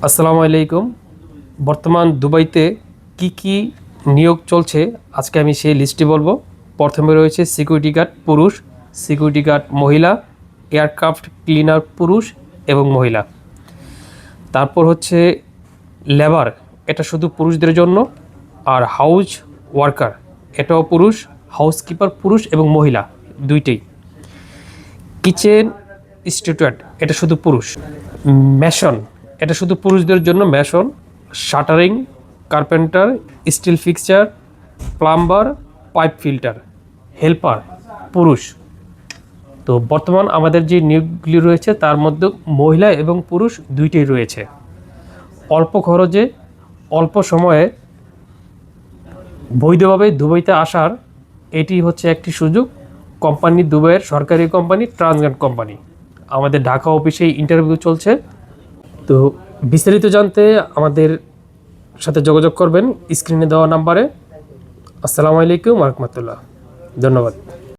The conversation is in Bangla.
আসসালামু আলাইকুম। বর্তমান দুবাইতে কি নিয়োগ চলছে আজকে আমি সেই লিস্টটি বলবো। প্রথমে রয়েছে সিকিউরিটি গার্ড পুরুষ, সিকিউরিটি গার্ড মহিলা, এয়ারক্রাফট ক্লিনার পুরুষ এবং মহিলা। তারপর হচ্ছে লেবার, এটা শুধু পুরুষদের জন্য। আর হাউস ওয়ার্কার, এটাও পুরুষ। হাউসকিপার পুরুষ এবং মহিলা দুইটাই। কিচেন স্টুয়ার্ড, এটা শুধু পুরুষ। মেশন, এটা শুধু পুরুষদের জন্য। Mason, shuttering, carpenter, steel fixture, plumber, pipe filter, helper পুরুষ। তো বর্তমান আমাদের যে নিয়োগগুলি রয়েছে তার মধ্যে মহিলা এবং পুরুষ দুইটাই রয়েছে। অল্প খরচে অল্প সময়ে বৈধভাবে দুবাইতে আসার এটি হচ্ছে একটি সুযোগ। কোম্পানি দুবাইয়ের সরকারি কোম্পানি ট্রান্সগার্ড কোম্পানি। আমাদের ঢাকা অফিসেই ইন্টারভিউ চলছে। তো বিস্তারিত জানতে আমাদের সাথে যোগাযোগ করবেন স্ক্রিনে দেওয়া নাম্বারে। আসসালামু আলাইকুম ওয়া রাহমাতুল্লাহ। ধন্যবাদ।